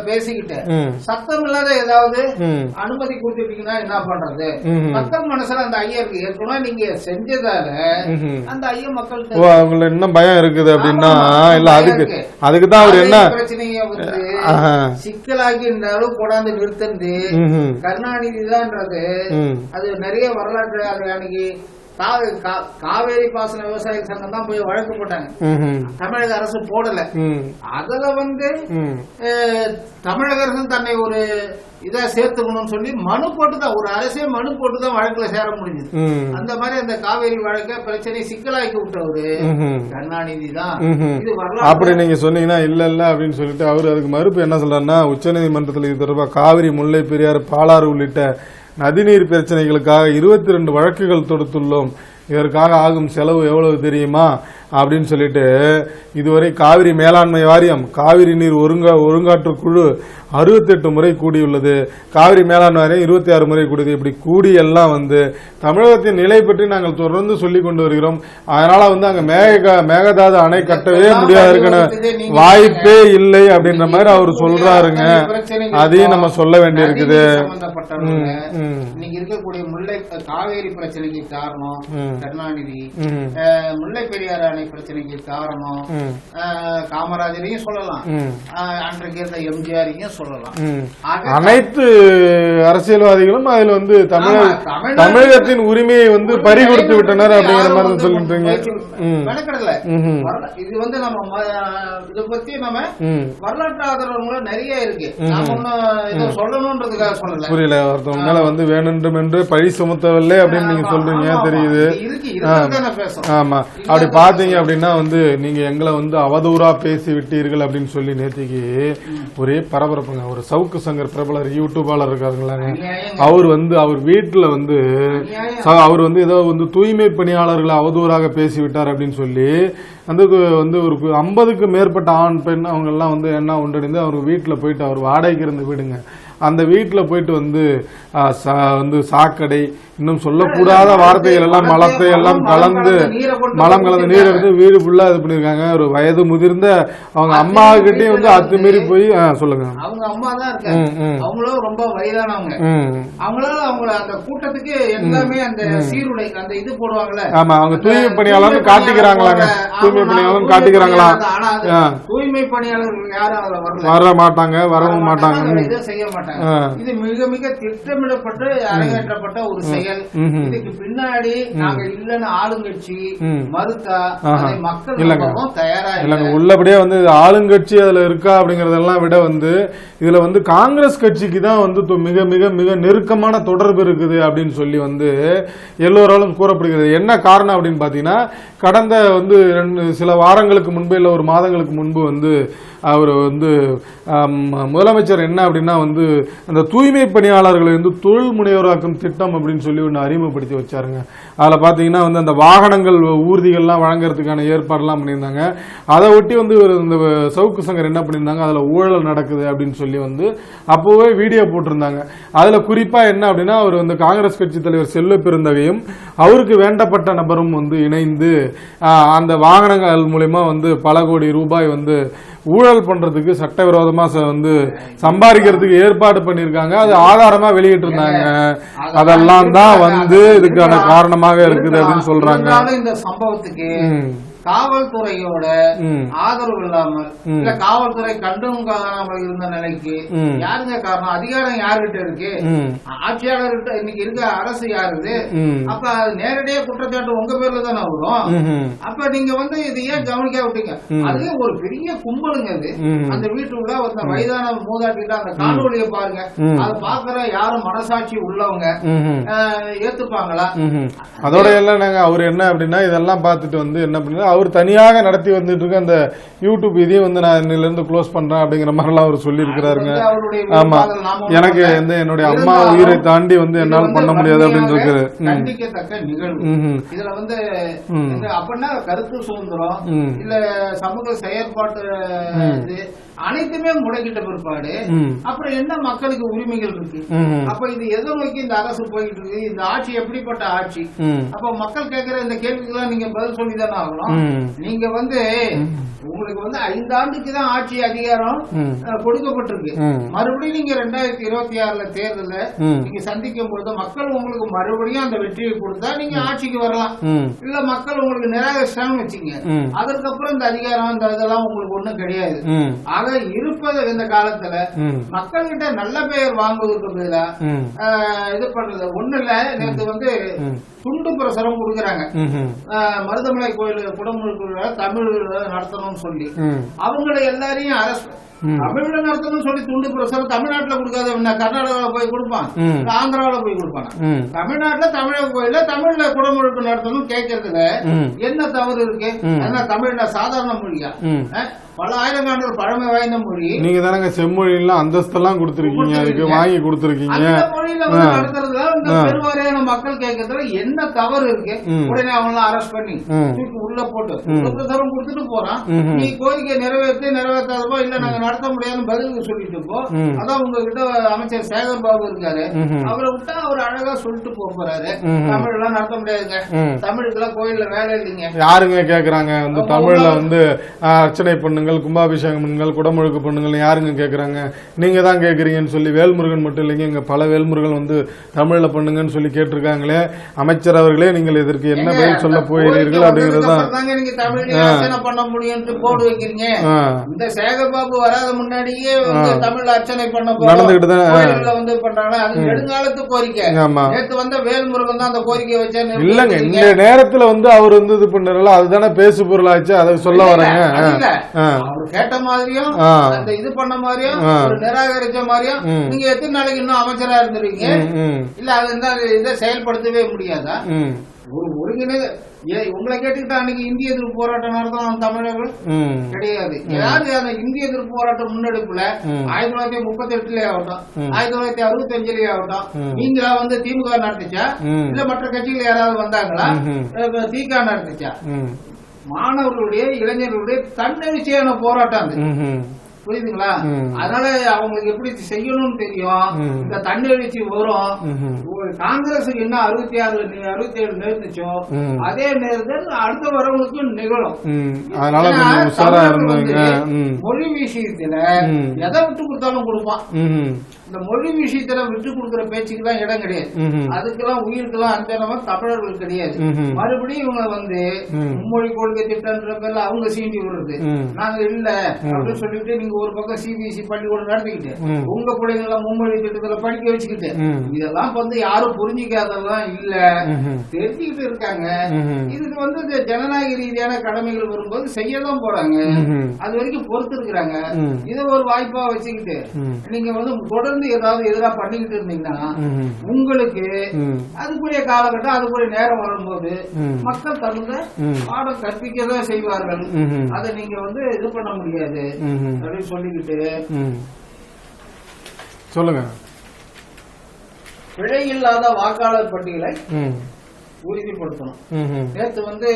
பேசிக்கிட்டு சத்தம் இல்லாத ஏதாவது அனுமதி கொடுத்துட்டீங்கன்னா என்ன பண்றது? மக்கள் மனசுல அந்த ஐயா இருக்கு. ஏற்கனவே நீங்க செஞ்சதால அந்த ஐயா மக்கள் இன்னும் பயம் இருக்குது அப்படின்னா, இல்ல அதுக்குதான் அவர் என்ன பிரச்சனைய வந்து சிக்கலாகி இந்த அளவு கொண்டாந்து நிறுத்தது கருணாநிதி தான்ன்றது. அது நிறைய வரலாற்று. அது அன்னைக்கு காவேரி பாசன விவசாய சங்கம் தான் போய் வழக்கு போட்டாங்க, தமிழக அரசு போடல. அதுல வந்து தமிழக அரசு தன்னை ஒரு இதை சேர்த்துக்கணும்னு சொல்லி மனு போட்டுதான், ஒரு அரசே மனு போட்டுதான் வழக்குல சேர முடிஞ்சது. அந்த மாதிரி அந்த காவேரி வழக்க பிரச்சனை சிக்கலாக்கி விட்டவரு கருணாநிதி தான். இது வரலாறு. அப்படி நீங்க சொன்னீங்கன்னா இல்ல இல்ல அப்படின்னு சொல்லிட்டு அவரு அதுக்கு மறுப்பு என்ன சொல்றாருன்னா, உச்சநீதிமன்றத்தில் இது தொடர்பாக காவிரி, முல்லை பெரியாறு, பாலாறு உள்ளிட்ட நதிநீர் பிரச்சனைகளுக்காக 22 வழக்குகள் தொடுத்துள்ளோம், இதற்காக ஆகும் செலவு எவ்வளவு தெரியுமா அப்படின்னு சொல்லிட்டு இதுவரை காவிரி மேலாண்மை வாரியம், காவிரி நீர் ஒருங்காற்று குழு 68 முறை கூடியுள்ளது, காவிரி மேலாண்மை வாரியம் 26 முறை கூடியது. இப்படி கூடி எல்லாம் வந்து தமிழகத்தின் நிலை பற்றி நாங்கள் தொடர்ந்து சொல்லிக் கொண்டு வருகிறோம். அதனால வந்து அங்க மேகதாது அணை கட்டவே முடியாது, வாய்ப்பே இல்லை அப்படின்ற மாதிரி அவர் சொல்றாருங்க. அதையும் நம்ம சொல்ல வேண்டி இருக்குது. இன்னைக்கு இருக்கக்கூடிய முல்லை காவேரி பிரச்சனைக்கு காரணம் கருணாநிதி. முல்லை பெரியாறு அணை பிரச்சனைக்கு காரணம் காமராஜரையும் சொல்லலாம், அன்றைக்கு இருந்த எம்ஜிஆரையும் சொல்லலாம். அனைத்து அரசியல்வாதிகளும் அதுல வந்து தமிழகத்தின் உரிமையை வந்து பறி கொடுத்து விட்டனர் அப்படிங்கிற மாதிரி சொல்லிட்டு இது வந்து நம்ம இதை பத்தி நம்ம வரலாற்று ஆதரவுகளும் நிறைய இருக்கு. சொல்லணும்ன்றதுக்காக சொல்லல, புரியல. ஒருத்தவங்க மேல வந்து வேணும் என்று பழி சுமத்தவில்லை அப்படின்னு நீங்க சொல்றீங்க, தெரியுது. ஆமா, அப்படி பாத்தீங்க அப்படின்னா வந்து நீங்க எங்களை வந்து அவதூறா பேசி விட்டீர்கள் அப்படின்னு சொல்லி நேத்திக்கு ஒரே பரபரப்புங்க. ஒரு சவுக்கு சங்கர் பிரபலர் யூடியூபாளர் இருக்காருங்களாங்க, அவர் வந்து அவர் வீட்டுல வந்து அவர் வந்து ஏதோ வந்து தூய்மை பணியாளர்களை அவதூறாக பேசிவிட்டார் அப்படின்னு சொல்லி வந்து ஒரு 50க்கு மேற்பட்ட ஆண் பெண் அவங்க எல்லாம் வந்து என்ன ஒன்றிணைந்து அவர் வீட்டுல போயிட்டு, அவர் வாடகைக்கு இருந்து வீடுங்க, அந்த வீட்டுல போயிட்டு வந்து சாக்கடை இன்னும் சொல்லக்கூடாத வார்த்தைகள் எல்லாம் மலத்தை எல்லாம் கலந்து மலம் கலந்து நீர் எடுத்து வீடு ஃபுல்லா இது பண்ணிருக்காங்க. ஒரு வயது முதிர்ந்த அவங்க அம்மா கிட்டயும் வந்து அத்துமீறி போய் சொல்லுங்க. அவங்க அம்மா தான் இருக்காங்க, அவங்களும் ரொம்ப வயதானவங்க, அவங்களால அவங்கள அந்த கூட்டத்துக்கு எல்லாமே அந்த சீருடை அந்த இது போடுவாங்கல்ல. ஆமா, அவங்க தூய்மை பணியாளர் காட்டிக்கிறாங்களாங்க, தூய்மை பணியாளர் காட்டிக்கிறாங்களா. தூய்மை பணியாளர்கள் யாரும் வர மாட்டாங்க, வரவும் மாட்டாங்க, இதை செய்ய மாட்டாங்க. இது மிக மிக திட்டமிடப்பட்டு அரங்கேற்றப்பட்ட ஒரு செயல். இதுக்கு பின்னாடி நாங்க இல்லன்னு ஆளுங்கட்சி மறுத்தா மக்கள் தயாரா இல்ல. உள்ளபடியே வந்து ஆளுங்கட்சி அதுல இருக்கா அப்படிங்கறதெல்லாம் விட வந்து இதுல வந்து காங்கிரஸ் கட்சிக்கு தான் வந்து மிக மிக மிக நெருக்கமான தொடர்பு இருக்குது அப்படின்னு சொல்லி வந்து எல்லோராலும் கூறப்படுகிறது. என்ன காரணம் அப்படின்னு பாத்தீங்கன்னா, கடந்த வந்து சில வாரங்களுக்கு முன்பு இல்ல ஒரு மாதங்களுக்கு முன்பு வந்து அவர் வந்து முதலமைச்சர் என்ன அப்படின்னா வந்து அந்த தூய்மை பணியாளர்களை வந்து தொழில் முனைவோராக்கும் திட்டம் அப்படின்னு சொல்லி ஒன்று அறிமுகப்படுத்தி வச்சாருங்க. அதில் பார்த்தீங்கன்னா வந்து அந்த வாகனங்கள் ஊர்திகள்லாம் வழங்குறதுக்கான ஏற்பாடுலாம் பண்ணியிருந்தாங்க. அதை ஒட்டி வந்து இந்த சவுக்கு சங்கர் என்ன பண்ணியிருந்தாங்க, அதில் ஊழல் நடக்குது அப்படின்னு சொல்லி வந்து அப்போவே வீடியோ போட்டிருந்தாங்க. அதில் குறிப்பாக என்ன அப்படின்னா, அவர் வந்து காங்கிரஸ் கட்சி தலைவர் செல்வ பெருந்தகையும் அவருக்கு வேண்டப்பட்ட நபரும் வந்து இணைந்து அந்த வாகனங்கள் மூலமா வந்து பல கோடி ரூபாய் வந்து ஊழல் பண்றதுக்கு சட்டவிரோதமா வந்து சம்பாதிக்கிறதுக்கு ஏற்பாடு பண்ணிருக்காங்க. அது ஆதாரமா வெளியிட்டு இருந்தாங்க. அதெல்லாம் தான் வந்து இதுக்கான காரணமாக இருக்குது அப்படின்னு சொல்றாங்க. இந்த சம்பவத்துக்கு காவல்துறையோட ஆதரவு இல்லாமல் இல்ல காவல்துறை கண்டும் காணாமல் இருந்த நிலைக்கு யாருங்க காரணம்? அதிகாரம் யாருகிட்ட இருக்கு? ஆட்சியாளர்கிட்ட இன்னைக்கு இருக்க அரசு யாருது? அப்ப அது நேரடியா குற்றச்சாட்டு உங்க பேர்ல தானே வரும். அப்ப நீங்க வந்து இது ஏன் கவனிக்க விட்டீங்க? அது ஒரு பெரிய கும்பலுங்க. அது அந்த வீட்டுக்குள்ள அந்த வயதான மூதாட்டில அந்த காணொலியை பாருங்க. அதை பாக்குற யாரும் மனசாட்சி உள்ளவங்க ஏத்துப்பாங்களா? அதோட எல்லாம் நாங்க அவர் என்ன அப்படின்னா இதெல்லாம் பார்த்துட்டு வந்து என்ன பண்ணா அவர் தனியாக நடத்தி வந்துட்டு இருக்க அந்த யூடியூப் இதையும் வந்து நான் இன்னில இருந்து க்ளோஸ் பண்றேன் அப்படிங்கிற மாதிரிலாம் அவர் சொல்லி இருக்கிறாருங்க. ஆமா, எனக்கு வந்து என்னுடைய அம்மா உயிரை தாண்டி வந்து என்னால பண்ண முடியாது அப்படின்னு இருக்கு. கண்டிக்கத்தக்க நிகழ்வு. இதுல வந்து அப்படின்னா கருத்து சுதந்திரம் இல்ல சமூக செயற்பாட்டு அனைத்துமே முடக்கிட்ட பிற்பாடு அப்புறம் என்ன மக்களுக்கு உரிமைகள் இருக்கு? அப்ப இது எதை நோக்கி இந்த அரசு போயிட்டு இருக்கு? இந்த ஆட்சி எப்படிப்பட்ட ஆட்சி? அப்ப மக்கள் கேட்கிற இந்த கேள்விக்கெல்லாம் நீங்க பதில் சொல்லிதானே ஆகணும். நீங்க வந்து உங்களுக்கு வந்து 5 ஆண்டுக்கு தான் ஆட்சி அதிகாரம் கொடுக்கப்பட்டிருக்கு. மறுபடியும் நீங்க 2026 தேர்தல நீங்க சந்திக்கும் போது மக்கள் உங்களுக்கு மறுபடியும் அந்த வெற்றியை கொடுத்தா நீங்க ஆட்சிக்கு வரலாம். இல்ல மக்கள் உங்களுக்கு நிராகரிச்சாங்கன்னு வச்சுங்க, அதற்கப்புறம் இந்த அதிகாரம் இந்த இதெல்லாம் உங்களுக்கு ஒண்ணும் கிடையாது. ஆக இருப்பது இந்த காலத்துல மக்கள் கிட்ட நல்ல பெயர் வாங்குவதற்கு பதிலா இது பண்றது ஒண்ணு இல்ல. நேற்று வந்து துண்டு பிரசுரம் கொடுக்கறாங்க. மருதமலை கோயில் குடமுழுக்கு தமிழ் நடத்தணும்னு சொல்லி அவங்களை எல்லாரையும் அரசு தமிழ்ல நடத்தணும்னு சொல்லி துண்டு பிரசுரம் தமிழ்நாட்டுல கொடுக்காத கர்நாடகாவில போய் கொடுப்பான், ஆந்திராவில போய் கொடுப்பாங்க. தமிழ்நாட்டுல தமிழக கோயில தமிழ்ல குடமுழுக்கு நடத்தணும் கேட்கறதுல என்ன தவறு இருக்கு? தமிழ்ல சாதாரண மொழியா? பல ஆயிரங்காண்டு பழமை வாய்ந்த மொழி. நீங்க தானங்க செம்மொழியெல்லாம் அந்தஸ்தெல்லாம் கொடுத்திருக்கீங்க, அதுக்கு வாங்கி கொடுத்திருக்கீங்க. அந்த மொழியில வந்து நடத்துறதுல இந்த பெருவாரியான மக்கள் கேட்கறதுல என்ன தவறு இருக்கு? உடனே அவங்கள அரெஸ்ட் பண்ணி தூக்கி உள்ள போட்டு பிரசாரம் கொடுத்துட்டு போறான். நீ கோரிக்கை நிறைவேற்றாதப்போ இல்ல நாங்க நடத்த முடியாதுன்னு பதில் சொல்லிட்டு போ. அதான் உங்ககிட்ட அமைச்சர் சேகர் பாபு இருக்காரு, அவரை விட்டா அவர் அழகா சொல்லிட்டு போறாரு. தமிழ் எல்லாம் நடத்த முடியாதுங்க, தமிழுக்கு எல்லாம் கோயில்ல வேலை இல்லைங்க. யாருங்க கேக்குறாங்க வந்து தமிழ்ல வந்து அர்ச்சனை பண்ணுங்க பண்ணுங்கள், கும்பாபிஷேகம் பண்ணுங்கள், குடமுழுக்கு பண்ணுங்கள் யாருங்க கேட்குறாங்க? நீங்க தான் கேட்குறீங்கன்னு சொல்லி வேல்முருகன் மட்டும் இல்லைங்க, இங்க பல வேல்முருகன் வந்து தமிழ்ல பண்ணுங்கன்னு சொல்லி கேட்டிருக்காங்களே. அமைச்சர் அவர்களே, நீங்கள் இதற்கு என்ன பதில் சொல்ல போகிறீர்கள் அப்படிங்கறதுதான். நீங்க தமிழ்ல பண்ண முடியும் போடு வைக்கிறீங்க. இந்த சேகர்பாபு வராத முன்னாடியே தமிழ் அர்ச்சனை பண்ண நடந்துகிட்டு தான் வந்து பண்றாங்க. அது நெடுங்காலத்து கோரிக்கை. நேற்று வந்த வேல்முருகன் தான் அந்த கோரிக்கை வச்சா இல்லங்க. இந்த நேரத்துல வந்து அவர் வந்து இது பண்றாரு, அதுதானே பேசு பொருளாச்சு. அதை சொல்ல வரேங்க. அவர் கேட்ட மாதிரியும் அந்த இது பண்ண மாதிரியும் நிராகரிச்ச மாதிரியும் நீங்க எத்தனை நாளைக்கு இன்னும் அமைச்சரா இருந்துருவீங்க? இல்ல அது இதை செயல்படுத்தவே முடியாதா? ஒரு ஒருங்கிணைந்த உங்களை கேட்டுக்கிட்டா அன்னைக்கு இந்திய எதிர்ப்பு போராட்டம் நடத்தணும் தமிழர்கள் கிடையாது. யாரு அந்த இந்திய எதிர்ப்பு போராட்டம் முன்னெடுப்புல 1938 ஆகட்டும், 1965 ஆகட்டும், நீங்களா வந்து திமுக நடத்துச்சா இல்ல மற்ற கட்சிகள் யாராவது வந்தாங்களா? திக நடத்துச்சா? மாணவர்களுடைய இளைஞர்களுடைய தன்னெழுச்சியான போராட்டம் அது. புரியுதுங்களா? அதனால அவங்களுக்கு எப்படி செய்யணும்னு தெரியும். இந்த தன்னெழுச்சி வரும். காங்கிரஸுக்கு என்ன 67 நேர்ந்துச்சோ அதே நேரத்தில் அடுத்த வரவங்களுக்கு நிகழும். மொழி விஷயத்துல எதை விட்டு கொடுத்தாலும் கொடுப்பான். இந்த மொழி விஷயத்துல விட்டு கொடுக்கிற பேச்சுக்கு தான் இடம் கிடையாது. அதுக்கெல்லாம் உயிருக்கெல்லாம் அஞ்சனமா தமிழர்கள் கிடையாது. மறுபடியும் இவங்க வந்து மும்மொழி கொள்கை திட்டம்ன்ற பேர்ல அவங்க சீண்டி விடுறது. நாங்க இல்ல அப்படின்னு சொல்லிட்டு நீங்க ஒரு பக்கம் சிபிஎஸ்இ பள்ளிக்கூடம் நடத்திக்கிட்டு உங்க பிள்ளைங்கள மும்மொழி திட்டத்துல படிக்க வச்சுக்கிட்டு இதெல்லாம் வந்து யாரும் புரிஞ்சிக்காததான் இல்ல, தெரிஞ்சுக்கிட்டு இருக்காங்க. இதுக்கு வந்து இந்த ஜனநாயக ரீதியான கடமைகள் வரும்போது செய்யதான் போறாங்க. அது வரைக்கும் பொறுத்து இருக்கிறாங்க. இதை ஒரு வாய்ப்பா வச்சுக்கிட்டு நீங்க வந்து தொடர்ந்து ஏதாவது எதிராக பண்ணிக்கிட்டு இருந்தீங்கன்னா உங்களுக்கு அதுக்குரிய காலகட்டம் அதுக்குரிய நேரம் வரும்போது மக்கள் தகுந்த பாடம் கற்பிக்கதான் செய்வார்கள். அதை நீங்க வந்து இது பண்ண முடியாது அப்படின்னு சொல்லிக்கிட்டு சொல்லுங்க. பிழை இல்லாத வாக்காளர் பட்டியலை உறுதிப்படுத்தணும். நேற்று வந்து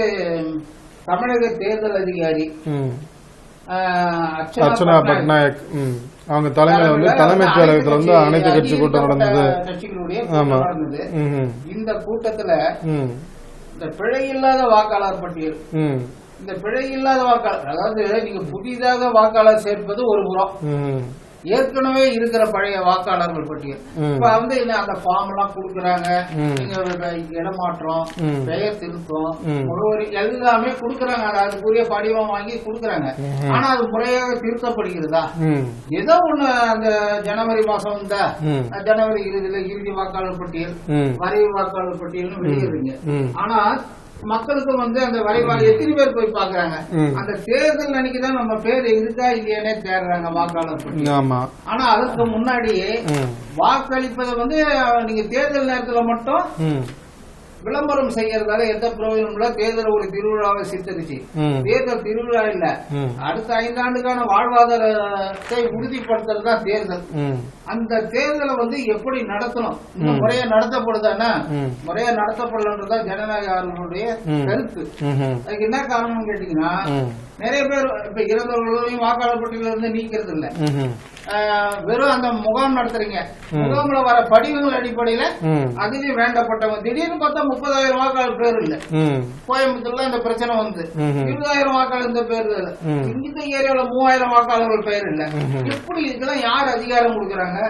தமிழக தேர்தல் அதிகாரி அர்ச்சனா பட்நாயக் அவங்க தலைமையில வந்து தலைமைச் செயலகத்துல வந்து அனைத்து கட்சி கூட்டம் நடந்தது. கட்சிகளுடைய இந்த கூட்டத்துல இந்த பிழை இல்லாத வாக்காளர் பட்டியல், இந்த பிழை இல்லாத வாக்காளர் அதாவது நீங்க புதிதாக வாக்காளர் சேர்ப்பது ஒரு புறம், ஏற்கனவே இருக்கிற பழைய வாக்காளர்கள் பட்டியல் இப்ப வந்து அந்த ஃபார்ம் எல்லாம் கொடுக்கறாங்க. இடமாற்றம், பெயர் திருத்தம், முகவரி எல்லாமே கொடுக்கறாங்க. அதுக்குரிய படிவம் வாங்கி கொடுக்கறாங்க. ஆனா அது முறையாக திருத்தப்படுகிறதா? ஏதோ ஒண்ணு அந்த ஜனவரி மாசம் வந்தா ஜனவரி இறுதி வாக்காளர் பட்டியல், வரைவு வாக்காளர் பட்டியல் வெளியிடுறீங்க. ஆனா மக்களுக்கு வந்து அந்த வரைவாளி எத்தனை பேர் போய் பாக்குறாங்க? அந்த தேர்தல் அன்னைக்குதான் நம்ம பேர் இருக்கா இல்லையானே தேடுறாங்க வாக்காளர் பட்டியல். ஆனா அதுக்கு முன்னாடியே வாக்களிப்பதை வந்து நீங்க தேர்தல் நேரத்துல மட்டும் விளம்பரம் செய்யறதால எந்த பிரயோஜனம் இல்ல. தேர்தல் ஒரு திருவிழாவை சித்தரிச்சு தேர்தல் திருவிழா இல்ல, அடுத்த 5 ஆண்டுக்கான வாழ்வாதாரத்தை உறுதிப்படுத்துறது தான் தேர்தல். அந்த தேர்தலை வந்து எப்படி நடத்தணும், இன்னும் முறையா நடத்தப்படுதானா? முறையா நடத்தப்படலன்றதான் ஜனநாயக ஆர்வலுடைய கருத்து. அதுக்கு என்ன காரணம் கேட்டீங்கன்னா நிறைய பேர் இப்ப இறந்தவர்களையும் வாக்காளர் பட்டியல இருந்து நீக்கிறது இல்ல, வெறும் அந்த முகாம் நடத்துறீங்க. முகாம்ல வர படிவங்கள் அடிப்படையில அதுலயும் வேண்டப்பட்டவங்க திடீர்னு பார்த்தா 30,000 வாக்காளர் பேர் இல்ல. கோயம்புத்தூர்ல இந்த பிரச்சனை வந்து 20,000 வாக்காளர் இந்த பேர் இல்ல. இந்த ஏரியாவில 3,000 வாக்காளர்கள் பெயர் இல்ல. எப்படி இதெல்லாம் யார் அதிகாரம் கொடுக்கறாங்க,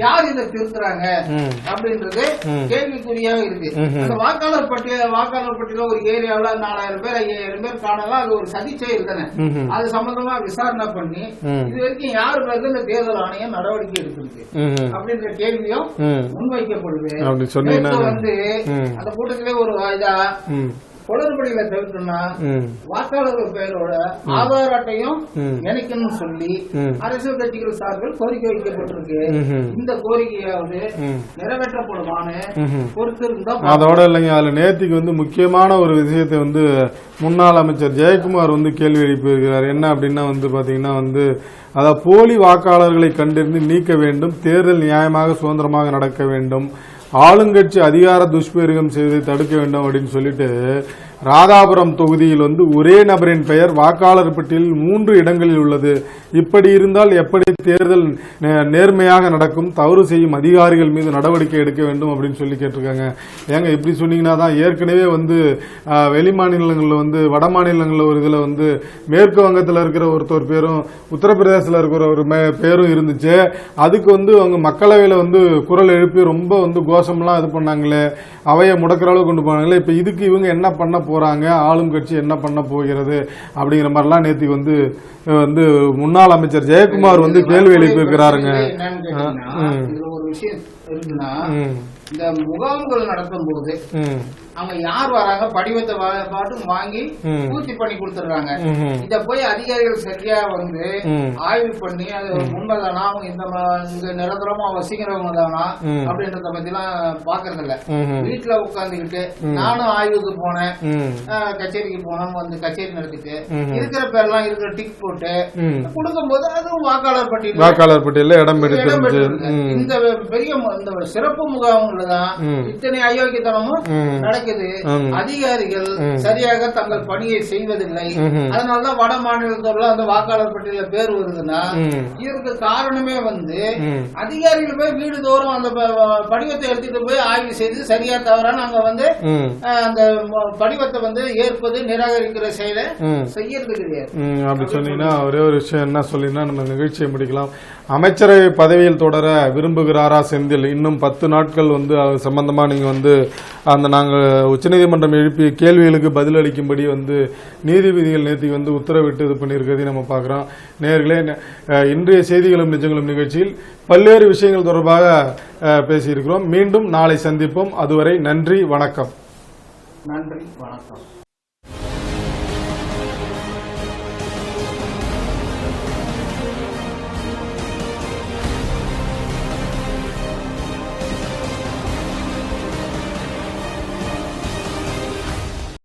யார் இதை திருத்துறாங்க அப்படின்றது கேள்விக்குறியாக இருக்கு. அந்த வாக்காளர் பட்டியல ஒரு ஏரியாவில 4,000 பேர் 5,000 பேர் காணலாம். அது ஒரு சதி செயல் தானே. அது சம்பந்தமா விசாரணை பண்ணி இது வரைக்கும் யாரு பேருக்கு இந்த தேர்தல் ஆணையம் நடவடிக்கை எடுத்திருக்கு அப்படின்ற கேள்வியும் முன்வைக்கப்படுது. வந்து அந்த கூட்டத்திலே ஒரு இதா குளறுபடிகளை தவிர்க்கணும்னா வாக்காளர்கள் பெயரோட ஆதார் அட்டையும் இணைக்கணும்னு சொல்லி அரசியல் கட்சிகள் சார்பில் கோரிக்கை வைக்கப்பட்டிருக்கு. இந்த கோரிக்கையாவது நிறைவேற்றப்படுமான்னு பொறுத்திருந்தா அதோட இல்லைங்க. அதுல நேற்றுக்கு வந்து முக்கியமான ஒரு விஷயத்தை வந்து முன்னாள் அமைச்சர் ஜெயக்குமார் வந்து கேள்வி எழுப்பியிருக்கிறார். என்ன அப்படின்னா வந்து பாத்தீங்கன்னா வந்து அதாவது போலி வாக்காளர்களை கண்டறிந்து நீக்க வேண்டும், தேர்தல் நியாயமாக சுதந்திரமாக நடக்க வேண்டும், ஆளுங்கட்சி அதிகார துஷ்பிரயோகம் செய்வதை தடுக்க வேண்டும் அப்படின்னு சொல்லிட்டு ராதாபுரம் தொகுதியில் வந்து ஒரே நபரின் பெயர் வாக்காளர் பட்டியலில் 3 இடங்களில் உள்ளது. இப்படி இருந்தால் எப்படி தேர்தல் நேர்மையாக நடக்கும்? தவறு செய்யும் அதிகாரிகள் மீது நடவடிக்கை எடுக்க வேண்டும் அப்படின்னு சொல்லி கேட்டிருக்காங்க. ஏங்க இப்படி சொன்னீங்கன்னா தான் ஏற்கனவே வந்து வெளி மாநிலங்களில் வந்து வட மாநிலங்களில் ஒரு இதில் வந்து மேற்கு வங்கத்தில் இருக்கிற ஒருத்தர் பேரும் உத்தரப்பிரதேசத்தில் இருக்கிற ஒரு பேரும் இருந்துச்சு. அதுக்கு வந்து அவங்க மக்களவையில் வந்து குரல் எழுப்பி ரொம்ப வந்து கோஷம்லாம் இது பண்ணாங்களே, அவையை முடக்கிற அளவு கொண்டு போனாங்களே. இப்போ இதுக்கு இவங்க என்ன பண்ண போறாங்க, ஆளும் கட்சி என்ன பண்ண போகிறது அப்படிங்கிற மாதிரிலாம் நேற்று வந்து வந்து முன்னாள் அமைச்சர் ஜெயக்குமார் வந்து கேள்வி எழுப்பியிருக்கிறாருங்க. ஒரு விஷயம் இருக்குன்னா, இந்த முகாம்கள் நடத்தும் போது அவங்க யார் வராங்க படிவத்தை பாட்டும் வாங்கி பூர்த்தி பண்ணி கொடுத்துடுறாங்க. இத போய் அதிகாரிகள் சரியா வந்து ஆய்வு பண்ணி அது உண்மைதானா, அவங்க இந்த நிரந்தரமா வசிக்கிறவங்க தானா அப்படின்றத பத்தி எல்லாம் பாக்குறது இல்ல. வீட்டுல உட்காந்துக்கிட்டு நானும் ஆய்வுக்கு போனேன், கச்சேரிக்கு போனோம், வந்து கச்சேரி நடத்திட்டு இருக்கிற பேர்லாம் இருக்கிற டிக் போட்டு கொடுக்கும் போது அதுவும் வாக்காளர் பட்டியல இடம் பெற்று இந்த பெரிய இந்த சிறப்பு முகாம்கள்தான் இத்தனை அயோக்கியத்தனமும் நடக்குது. அதிகாரிகள் சரியாக தங்கள் பணியை செய்வதில்லை. அதனாலதான் வட மாநிலத்தோட அந்த வாக்காளர் பட்டியல பேர் வருதுன்னா இதற்கு காரணமே வந்து அதிகாரிகள் போய் வீடு தோறும் அந்த படிவத்தை எடுத்துட்டு போய் ஆய்வு செய்து சரியா தவறான அங்க வந்து அந்த படிவத்தை வந்து ஏற்பது நிராகரிக்கிற செயலை செய்யறது கிடையாது. அப்படி சொன்னீங்கன்னா ஒரே ஒரு விஷயம் என்ன சொல்லினா நம்ம நிகழ்ச்சியை முடிக்கலாம். அமைச்சரவை பதவியில் தொடர விரும்புகிறாரா செந்தில்? இன்னும் 10 நாட்கள் வந்து சம்பந்தமா நீங்க வந்து அந்த நாங்கள் உச்சநீதிமன்றம் எழுப்பிய கேள்விகளுக்கு பதிலளிக்கும்படி வந்து நீதிபதிகள் நேற்று வந்து உத்தரவிட்டு இது பண்ணியிருக்கிறதையும் நம்ம பார்க்குறோம். நேயர்களே, இன்றைய செய்திகளும் நிஜங்களும் நிகழ்ச்சியில் பல்வேறு விஷயங்கள் தொடர்பாக பேசியிருக்கிறோம். மீண்டும் நாளை சந்திப்போம். அதுவரை நன்றி, வணக்கம். நன்றி, வணக்கம்.